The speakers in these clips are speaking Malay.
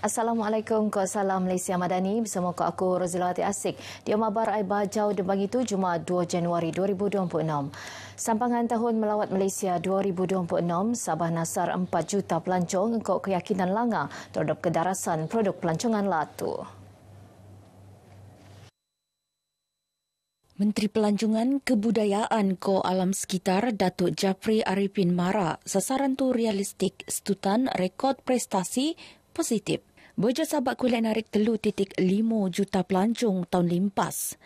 Assalamualaikum, ko salam Malaysia Madani bersama ko aku Rozilawati Asik. Dia mabar ai bajau de bagi tu Jumaat 2 Januari 2026. Sampangan tahun melawat Malaysia 2026, Sabah nasar 4 juta pelancong engkau keyakinan langa terhadap kedarasan produk pelancongan latu. Menteri Pelancongan Kebudayaan Ko Alam Sekitar Datuk Japri Arifin Mara sasaran tu realistik setutan rekod prestasi positif. Boja Sabak kulit narik 3.5 juta pelancong tahun limpas.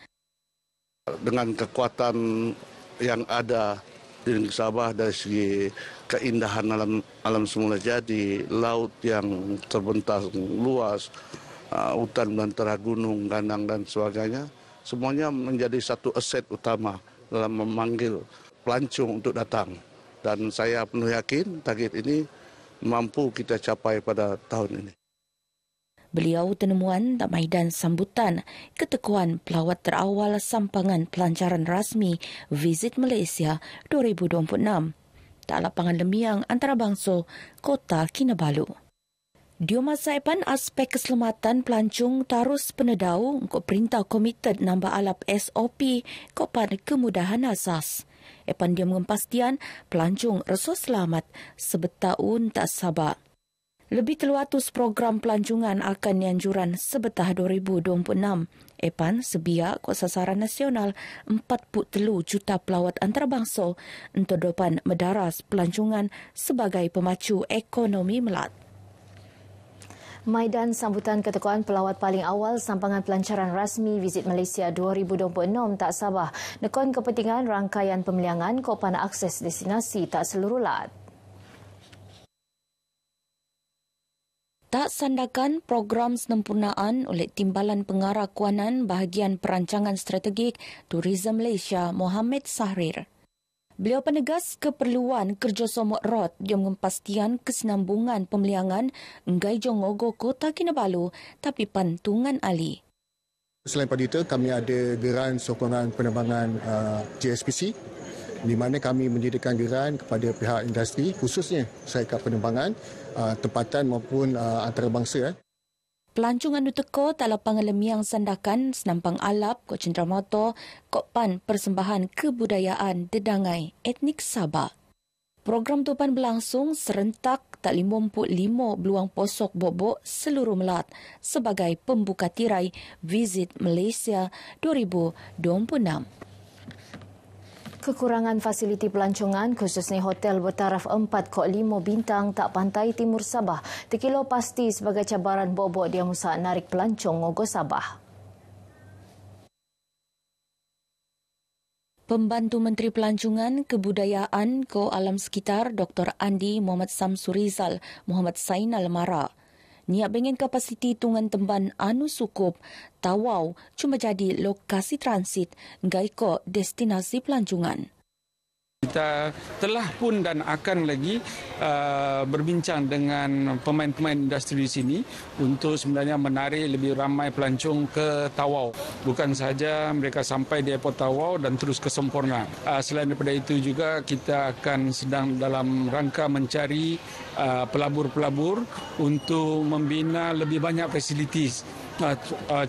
Dengan kekuatan yang ada di negeri Sabah dari segi keindahan alam semula jadi, laut yang terbentang luas, hutan belantara gunung, gandang dan sebagainya, semuanya menjadi satu aset utama dalam memanggil pelancong untuk datang. Dan saya penuh yakin target ini mampu kita capai pada tahun ini. Beliau tenemuan tak maidan sambutan ketekuan pelawat terawal sampangan pelancaran rasmi Visit Malaysia 2026. Tak lapangan lemiang antarabangsa Kota Kinabalu. Dio masaipan aspek keselamatan pelancong tarus penedau untuk perintah komited nambah alap SOP kopan kemudahan asas. Epan dia mengempastian pelancong reso selamat sebetaun tak sabar. Lebih 300 program pelancongan akan dianjuran sebetah 2026. Epan sebiak kuat sasaran nasional 43 juta pelawat antarabangsa untuk depan medaras pelancongan sebagai pemacu ekonomi melat. Maidan sambutan ketekuan pelawat paling awal sampangan pelancaran rasmi Visit Malaysia 2026 tak Sabah. Nekon kepentingan rangkaian pemeliangan kopana akses destinasi tak seluruh lat. Tak sandakan program sempurnaan oleh Timbalan Pengarah Kuanan Bahagian Perancangan Strategik Tourism Malaysia Mohamed Sahrir. Beliau penegas keperluan kerjasama erat yang mengepastian kesinambungan pemeliangan enggai jongogo Kota Kinabalu tapi pantungan ali. Selain pada itu, kami ada geran sokongan penerbangan JSPC di mana kami menyediakan geran kepada pihak industri khususnya syarikat penerbangan tempatan maupun antarabangsa. Pelancongan uteko tak lapangan lemiang sandakan senampang alap Kok Cenderamata Kokpan Persembahan Kebudayaan Dedangai Etnik Sabah. Program tupan berlangsung serentak tak 55 beluang posok bobok seluruh melat sebagai pembuka tirai Visit Malaysia 2026. Kekurangan fasiliti pelancongan khususnya hotel bertaraf 4.5 bintang tak pantai timur Sabah terkilo pasti sebagai cabaran bobok dia musa narik pelancong ngogo Sabah. Pembantu Menteri Pelancongan Kebudayaan Ko Alam Sekitar Dr. Andi Muhammad Samsurizal Muhammad Sainal Mara. Niat bengin kapasiti tungan temban anu sukup, Tawau cuma jadi lokasi transit gaiko destinasi pelancongan. Kita telah pun dan akan lagi berbincang dengan pemain-pemain industri di sini untuk sebenarnya menarik lebih ramai pelancong ke Tawau. Bukan sahaja mereka sampai di airport Tawau dan terus ke Semporna. Selain daripada itu juga kita akan sedang dalam rangka mencari pelabur-pelabur untuk membina lebih banyak fasilitis.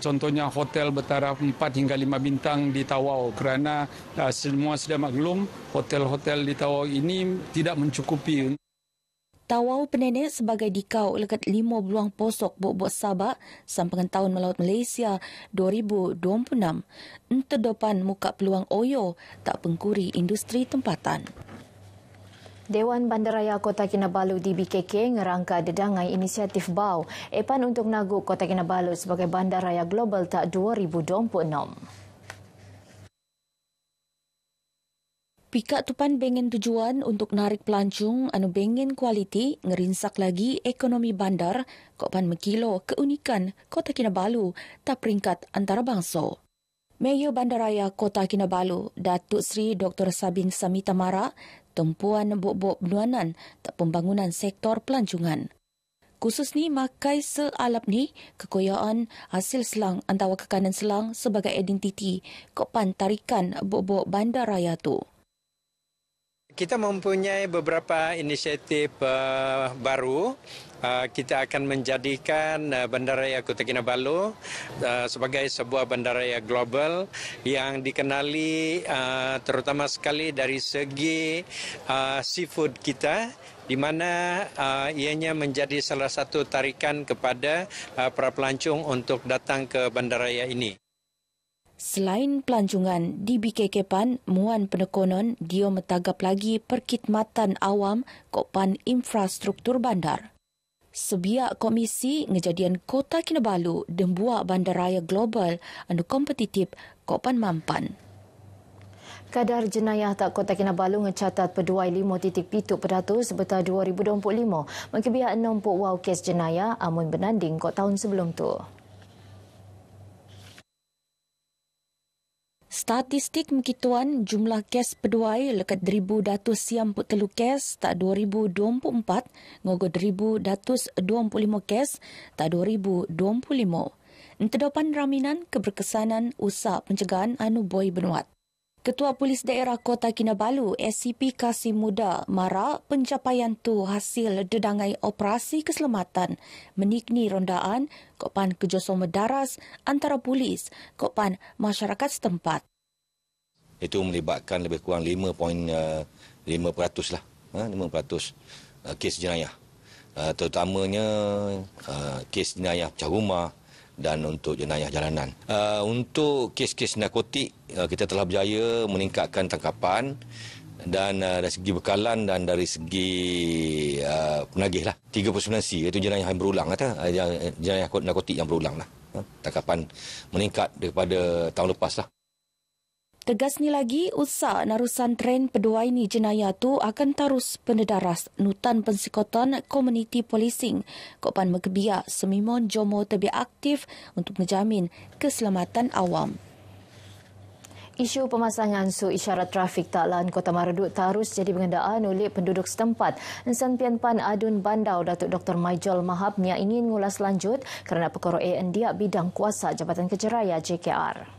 Contohnya hotel bertaraf 4 hingga 5 bintang di Tawau kerana semua sedia maklum hotel-hotel di Tawau ini tidak mencukupi. Tawau penenek sebagai dikau lekat 5 beluang posok bok-bok Sabah sampangan tahun melaut Malaysia 2026. Enterdepan muka peluang oyo tak pengkuri industri tempatan. Dewan Bandaraya Kota Kinabalu DBKK ngerangka dedangai inisiatif BAU Epan untuk naguk Kota Kinabalu sebagai Bandaraya Global Tak 2026. Pika tupan bengen tujuan untuk narik pelancong anu bengen kualiti ngerinsak lagi ekonomi bandar kopan mekilo keunikan Kota Kinabalu tak peringkat antarabangsa. Mayor Bandaraya Kota Kinabalu, Datuk Seri Dr. Sabin Samita Mara, tumpuan bok-bok benuanan tak pembangunan sektor pelancongan. Khusus ni makai sealap ni kekoyaan hasil selang antara kekanan selang sebagai identiti kopan tarikan bok-bok bandaraya tu. Kita mempunyai beberapa inisiatif baru kita akan menjadikan Bandaraya Kota Kinabalu sebagai sebuah bandaraya global yang dikenali terutama sekali dari segi seafood kita, di mana ianya menjadi salah satu tarikan kepada para pelancong untuk datang ke bandaraya ini. Selain pelancongan, di BKK-Pan, muan penekonon dia metagap lagi perkhidmatan awam kopan infrastruktur bandar. Sebiak komisi ngejadian Kota Kinabalu dan buat bandaraya global anu kompetitif kopan mampan. Kadar jenayah tak Kota Kinabalu ngecatat peduai 5.7% sebetar 2025. Mengkebiak 6 wow kes jenayah amun benanding kok tahun sebelum tu. Statistik mengkituan jumlah kes peduai lekat 1,193 kes tak 2024 ngogod 1,125 kes tak 2025. Entedopan raminan keberkesanan usaha pencegahan anu Boy Benuat. Ketua Polis Daerah Kota Kinabalu, SCP Kasim Muda, mara pencapaian tu hasil dedangai operasi keselamatan menikni rondaan kopan kerjasama daras antara polis kopan masyarakat setempat. Itu melibatkan lebih kurang 5.5% lah, 5% kes jenayah. Terutamanya kes jenayah pecah rumah dan untuk jenayah jalanan. Untuk kes-kes narkotik, kita telah berjaya meningkatkan tangkapan dan dari segi bekalan dan dari segi penagih lah. 39C, iaitu jenayah yang berulang. Jenayah narkotik yang berulang lah. Tangkapan meningkat daripada tahun lepas lah. Tegas ni lagi, usaha narusan tren peduai ni jenayah tu akan terus pendedaras nutan pensikotan community policing. Kopan Mekebia semimon jomo lebih aktif untuk menjamin keselamatan awam. Isu pemasangan su isyarat trafik taklan Kota Marudu terus jadi pengendaan oleh penduduk setempat. Insan Pianpan Adun Bandau Datuk Dr. Maijol Mahabnya ingin ngulas lanjut kerana perkara dia bidang kuasa Jabatan Kerja Raya JKR.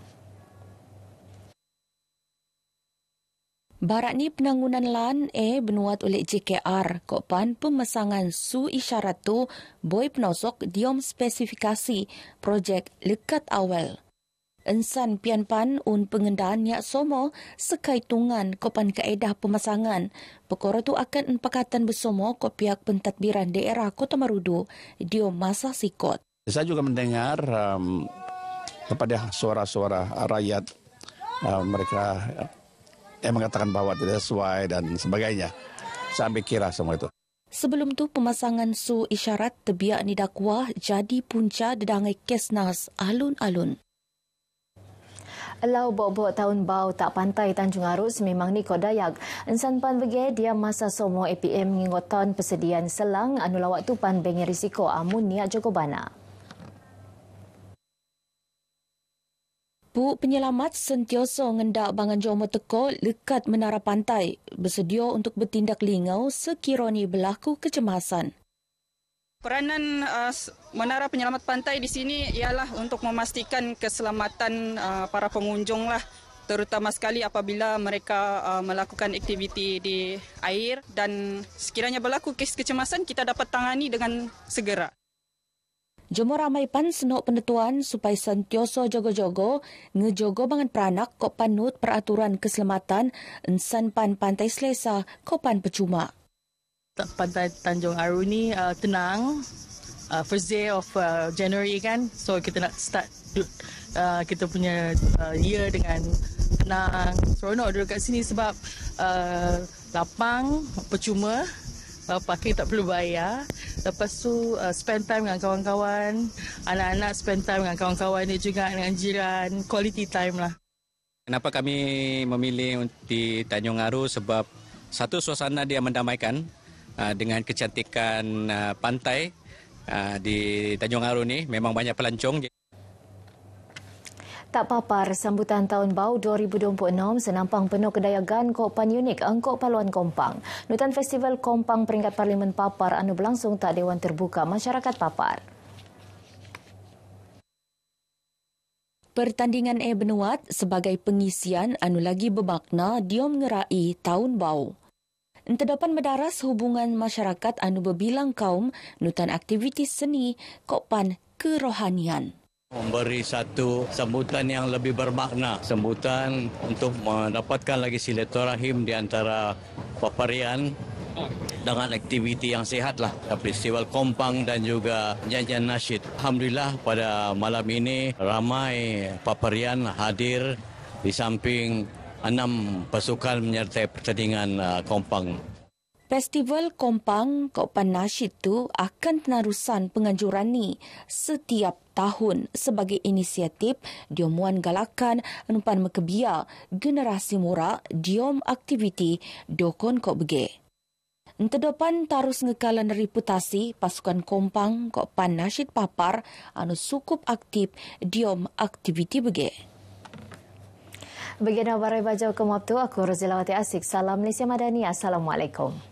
Barat ni penangunan lan benuat oleh JKR. Kopan pemasangan su isyarat tu boy penosok diom spesifikasi projek lekat awal. Insan Pianpan pengendaan yak somo sekaitungan kopan kaedah pemasangan. Perkara tu akan empakatan bersama ko pihak pentadbiran daerah Kota Marudu diom masa sikot. Saya juga mendengar kepada suara-suara rakyat mereka yang mengatakan bahawa tidak sesuai dan sebagainya. Saya ambil kira semua itu. Sebelum tu, pemasangan su isyarat tebiak ni dakwah jadi punca dedangai kesnas alun-alun. Elau bok-bok tahun bau tak pantai Tanjung Arus memang ni kod Dayak. Insan pan bagi dia masa semua APM ngingotan persediaan selang anu lawak tu pan bengi risiko amun niat Joko Bana. Bu penyelamat sentioso ngendak bangan Jomo Teko lekat menara pantai bersedia untuk bertindak lingau sekiranya berlaku kecemasan. Peranan menara penyelamat pantai di sini ialah untuk memastikan keselamatan para pengunjung lah, terutama sekali apabila mereka melakukan aktiviti di air dan sekiranya berlaku kes kecemasan kita dapat tangani dengan segera. Jomo ramai pan senok penentuan supaya sentioso jogo-jogo ngejogo bangan peranak kok panut peraturan keselamatan insan pan pantai Selesa kopan percuma. Pantai Tanjung Aru ni tenang, first day of January kan, so kita nak start kita punya year dengan tenang, seronok duduk kat sini sebab lapang, percuma. Parking tak perlu bayar. Lepas tu spend time dengan kawan-kawan. Anak-anak spend time dengan kawan-kawan dia juga, dengan jiran. Quality time lah. Kenapa kami memilih di Tanjung Aru? Sebab satu, suasana dia mendamaikan dengan kecantikan pantai di Tanjung Aru ni. Memang banyak pelancong. Tak papar sambutan tahun bau 2026 senampang penuh kedayagan Kopan Unik Engkok Paluan Kompang. Nutan Festival Kompang peringkat Parlimen Papar anu berlangsung tak Dewan Terbuka Masyarakat Papar. Pertandingan Benuat sebagai pengisian anu lagi bermakna diom ngerai tahun bau. Terdapat mendaras hubungan masyarakat anu berbilang kaum nutan aktiviti seni Kokpan kerohanian. Memberi satu sambutan yang lebih bermakna, sambutan untuk mendapatkan lagi silaturahim di antara paparian dengan aktiviti yang sihatlah, festival kompang dan juga nyanyian nasyid. Alhamdulillah pada malam ini ramai paparian hadir di samping 6 pasukan menyertai pertandingan kompang. Festival Kompang Kokpan Nasyid itu akan penerusan penganjuran ni setiap tahun sebagai inisiatif diomuan galakan anupan mekebia generasi muda diom aktiviti dokon kok bege. Terdepan tarus ngekalan reputasi pasukan Kompang Kokpan Nasyid Papar anu cukup aktif diom aktiviti bege. Begini barai bajau ke waktu aku Rozilawati Asik. Salam Malaysia Madani. Assalamualaikum.